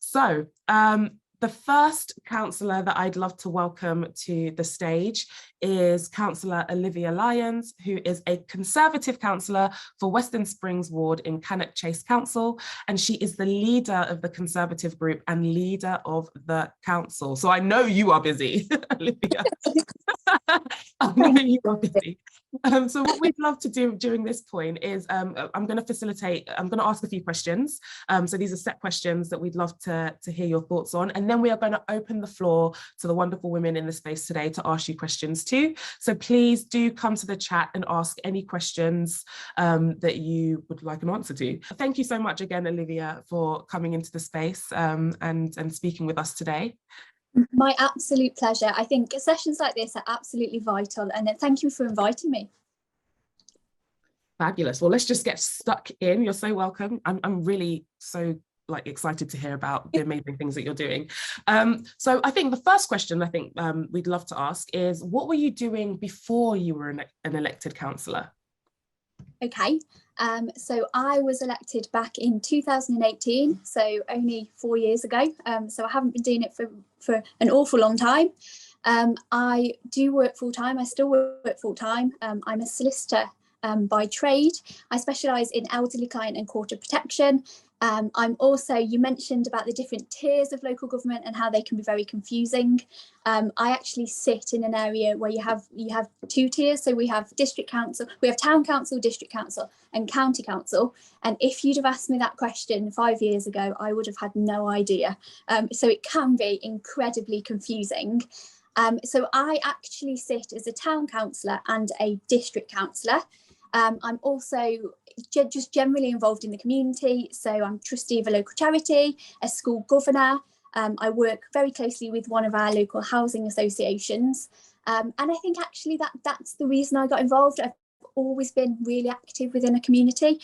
So the first councillor that I'd love to welcome to the stage is Councillor Olivia Lyons, who is a Conservative councillor for Western Springs Ward in Cannock Chase Council, and she is the leader of the Conservative group and leader of the council. So I know you are busy, Olivia. I know you are busy. So what we'd love to do during this point is I'm going to ask a few questions. So these are set questions that we'd love to hear your thoughts on. And then we are going to open the floor to the wonderful women in the space today to ask you questions too. So please do come to the chat and ask any questions that you would like an answer to. Thank you so much again, Olivia, for coming into the space and speaking with us today. My absolute pleasure. I think sessions like this are absolutely vital, and thank you for inviting me. Fabulous. Well, let's just get stuck in. You're so welcome. I'm really so excited to hear about the amazing things that you're doing. So I think the first question we'd love to ask is, what were you doing before you were an elected councillor? Okay, so I was elected back in 2018, so only 4 years ago. So I haven't been doing it for an awful long time. I do work full time. I still work full time. I'm a solicitor by trade. I specialise in elderly client and quarter protection. I'm also, you mentioned about the different tiers of local government and how they can be very confusing. I actually sit in an area where you have 2 tiers. So we have district council, we have town council, district council and county council. And if you'd have asked me that question 5 years ago, I would have had no idea. So it can be incredibly confusing. So I actually sit as a town councillor and a district councillor. I'm also just generally involved in the community. So I'm trustee of a local charity, a school governor. I work very closely with one of our local housing associations. And I think actually that's the reason I got involved. I've always been really active within a community.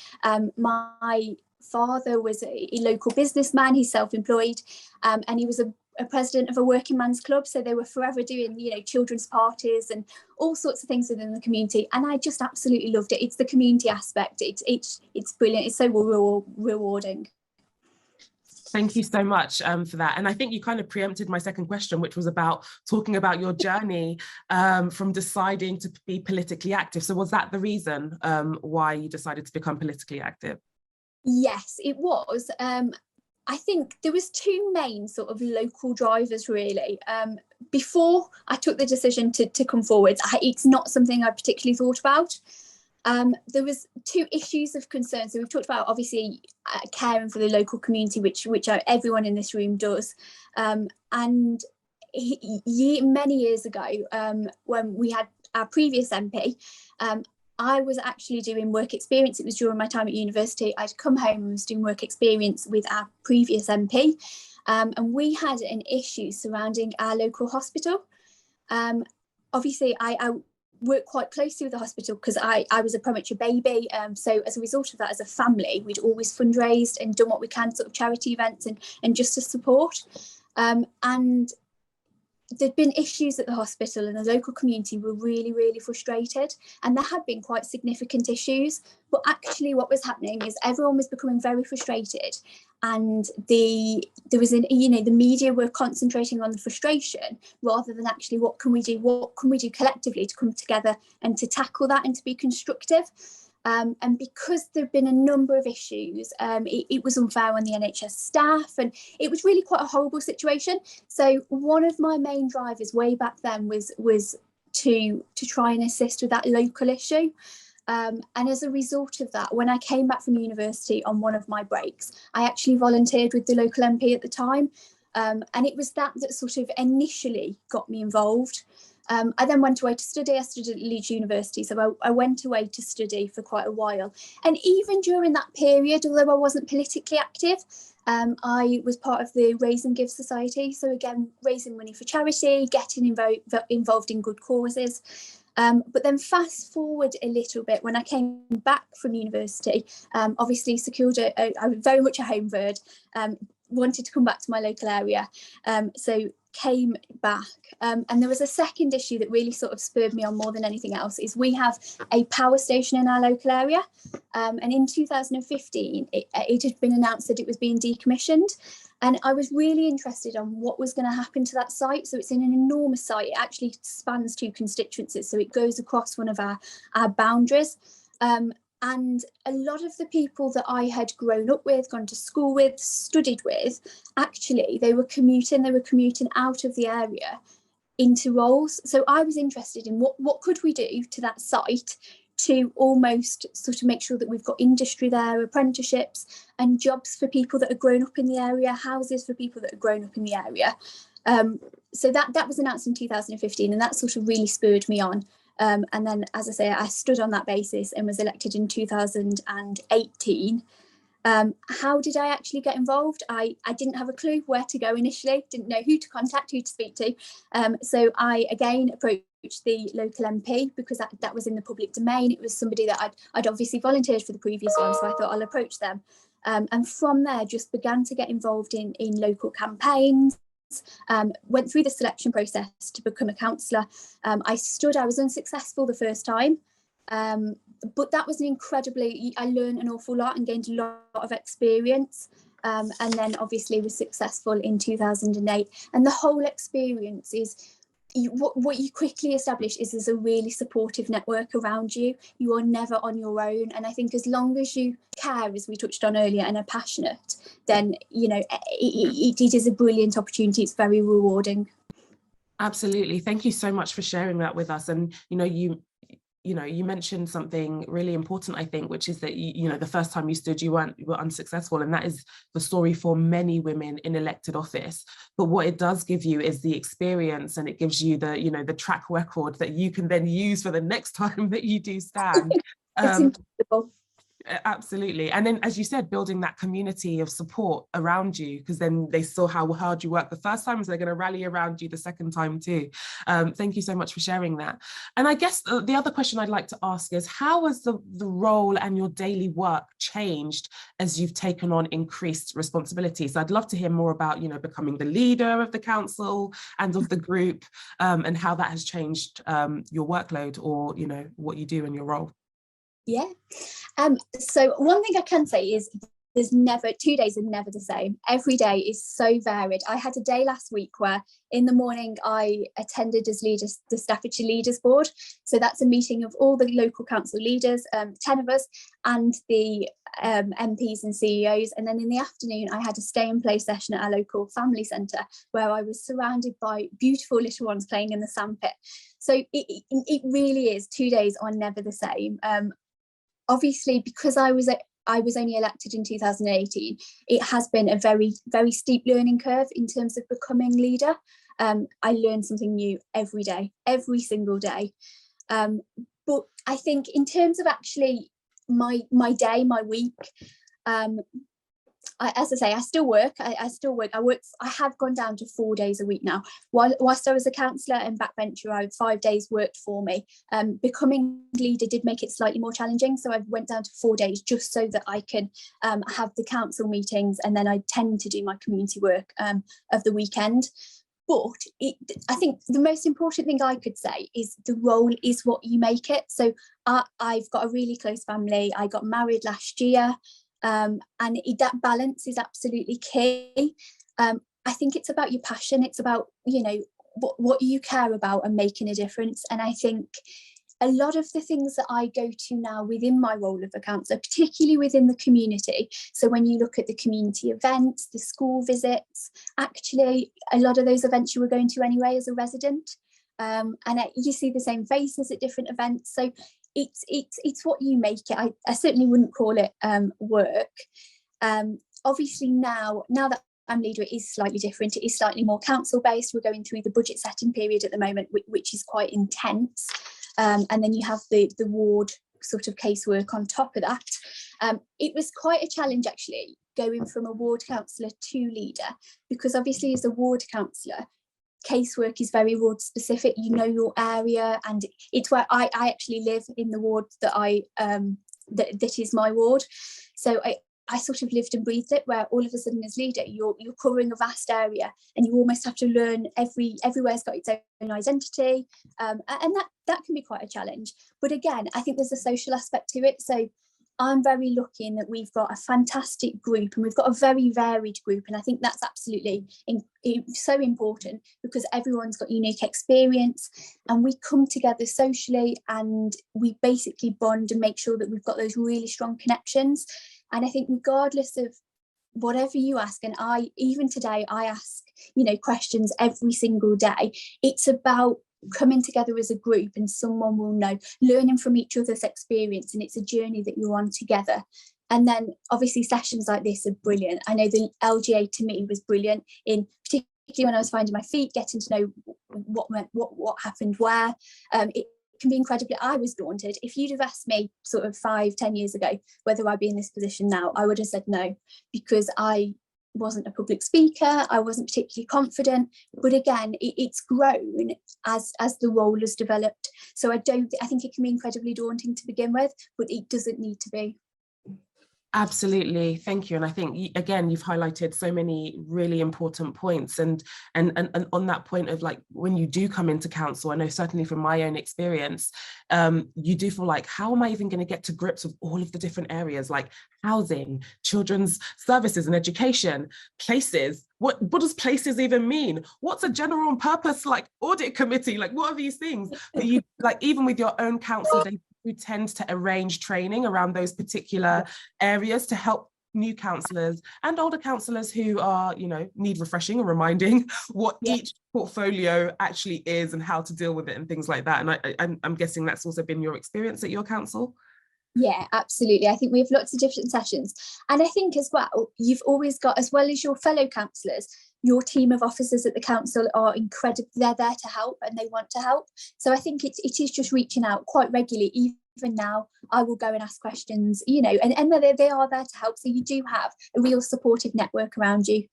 My father was a local businessman. He's self-employed, and he was a president of a working man's club, so they were forever doing children's parties and all sorts of things within the community, and I just absolutely loved it. It's the community aspect. It's brilliant. It's so rewarding. Thank you so much for that. And I think you kind of preempted my second question, which was about talking about your journey from deciding to be politically active. So was that the reason why you decided to become politically active? Yes, it was. I think there was 2 main sort of local drivers really. Before I took the decision to come forward, it's not something I particularly thought about. There was 2 issues of concern. So we've talked about obviously caring for the local community, which everyone in this room does. And many years ago, when we had our previous MP, I was actually doing work experience. It was during my time at university. I'd come home and was doing work experience with our previous MP. And we had an issue surrounding our local hospital. Obviously, I work quite closely with the hospital because I was a premature baby. So as a result of that, as a family, we'd always fundraised and done what we can, sort of charity events and just to support. And there'd been issues at the hospital and the local community were really, really frustrated. And there had been quite significant issues. But actually what was happening is everyone was becoming very frustrated. And the media were concentrating on the frustration rather than actually what can we do collectively to come together and to tackle that and to be constructive. And because there have been a number of issues, it was unfair on the NHS staff, and it was really quite a horrible situation. So one of my main drivers way back then was to try and assist with that local issue. And as a result of that, when I came back from university on one of my breaks, I actually volunteered with the local MP at the time. And it was that sort of initially got me involved. I then went away to study. I studied at Leeds University, so I went away to study for quite a while. And even during that period, although I wasn't politically active, I was part of the Raise and Give Society. So again, raising money for charity, getting involved in good causes. But then fast forward a little bit, when I came back from university, obviously secured I'm very much a home bird, wanted to come back to my local area. So came back, and there was a second issue that really sort of spurred me on more than anything else. Is we have a power station in our local area, and in 2015 it had been announced that it was being decommissioned, And I was really interested on what was going to happen to that site. So it's in an enormous site. It actually spans 2 constituencies. So it goes across one of our boundaries. And a lot of the people that I had grown up with, gone to school with, studied with, actually, they were commuting out of the area into roles. So I was interested in what could we do to that site to almost sort of make sure that we've got industry there, apprenticeships and jobs for people that are grown up in the area, houses for people that are grown up in the area. So that was announced in 2015, and that sort of really spurred me on. And then, as I say, I stood on that basis and was elected in 2018. How did I actually get involved? I didn't have a clue where to go initially, didn't know who to contact, who to speak to. So I again approached the local MP because that was in the public domain. It was somebody that I'd obviously volunteered for the previous one, so I thought I'll approach them. And from there, just began to get involved in local campaigns. Went through the selection process to become a councillor. I was unsuccessful the first time, but that was I learned an awful lot and gained a lot of experience, and then obviously was successful in 2008. And the whole experience is, what you quickly establish is there's a really supportive network around you. You are never on your own. And I think as long as you care, as we touched on earlier, and are passionate, then, it is a brilliant opportunity. It's very rewarding. Absolutely. Thank you so much for sharing that with us. And, you mentioned something really important, I think, which is that, the first time you stood, you were unsuccessful. And that is the story for many women in elected office. But what it does give you is the experience, and it gives you the track record that you can then use for the next time that you do stand. It's incredible. Absolutely. And then, as you said, building that community of support around you, because then they saw how hard you worked the first time, so they're going to rally around you the second time too. Thank you so much for sharing that. And I guess the other question I'd like to ask is, how has the role and your daily work changed as you've taken on increased responsibilities? So I'd love to hear more about, becoming the leader of the council and of the group, and how that has changed your workload, or, what you do in your role. Yeah. So one thing I can say is there's never, 2 days are never the same. Every day is so varied. I had a day last week where in the morning I attended as leaders the Staffordshire Leaders Board. So that's a meeting of all the local council leaders, 10 of us, and the MPs and CEOs. And then in the afternoon, I had a stay and play session at our local family centre where I was surrounded by beautiful little ones playing in the sandpit. So it really is, 2 days are never the same. Obviously, because I was only elected in 2018, it has been a very, very steep learning curve in terms of becoming leader. I learn something new every day, every single day. But I think in terms of actually my day, my week, as I say, I still work. I have gone down to 4 days a week now. Whilst I was a councillor and backbencher, 5 days worked for me. Becoming leader did make it slightly more challenging, so I went down to 4 days just so that I can have the council meetings, and then I tend to do my community work of the weekend. But I think the most important thing I could say is the role is what you make it. So I've got a really close family. I got married last year. And that balance is absolutely key. I think it's about your passion. It's about, what you care about and making a difference. And I think a lot of the things that I go to now within my role of a councillor, particularly within the community. So when you look at the community events, the school visits, actually a lot of those events you were going to anyway as a resident. And you see the same faces at different events. So it's what you make it. I certainly wouldn't call it work. Obviously now that I'm leader, it is slightly different. It is slightly more council based. We're going through the budget setting period at the moment, which is quite intense. And then you have the ward sort of casework on top of that. It was quite a challenge actually going from a ward councillor to leader, because obviously as a ward councillor, casework is very ward specific. You know your area, and it's where I actually live in the ward that that is my ward. So I sort of lived and breathed it, where all of a sudden as leader you're covering a vast area, and you almost have to learn everywhere's got its own identity, and that can be quite a challenge. But again, I think there's a social aspect to it. So I'm very lucky in that we've got a fantastic group, and we've got a very varied group, and I think that's absolutely so important, because everyone's got unique experience, and we come together socially and we basically bond and make sure that we've got those really strong connections. And I think regardless of whatever you ask, and even today I ask, you know, questions every single day, it's about coming together as a group, and someone will know, learning from each other's experience, and it's a journey that you're on together. And then obviously sessions like this are brilliant. I know the LGA to me was brilliant, in particularly when I was finding my feet, getting to know what happened where. It can be incredibly, I was daunted. If you'd have asked me sort of 5-10 years ago whether I'd be in this position now, I would have said no, because I wasn't a public speaker, I wasn't particularly confident. But again, it's grown as the role has developed. So I think it can be incredibly daunting to begin with, but it doesn't need to be. Absolutely, thank you. And I think, again, you've highlighted so many really important points, and on that point of, like, when you do come into council, I know certainly from my own experience, you do feel like, how am I even going to get to grips with all of the different areas, like housing, children's services and education, places? What does places even mean? What's a general purpose, like, audit committee? Like, what are these things? But you, like, even with your own council, who tends to arrange training around those particular areas to help new councillors and older councillors who are, you know, need refreshing or reminding what each portfolio actually is and how to deal with it and things like that. And I'm guessing that's also been your experience at your council. Yeah, absolutely. I think we have lots of different sessions. And I think as well, you've always got, as well as your fellow councillors, your team of officers at the council are incredible. They're there to help, and they want to help. So I think it is just reaching out quite regularly. Even now, I will go and ask questions, you know, and they are there to help. So you do have a real supportive network around you.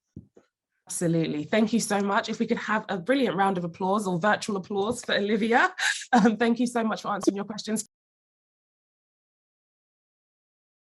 Absolutely. Thank you so much. If we could have a brilliant round of applause or virtual applause for Olivia. Thank you so much for answering your questions.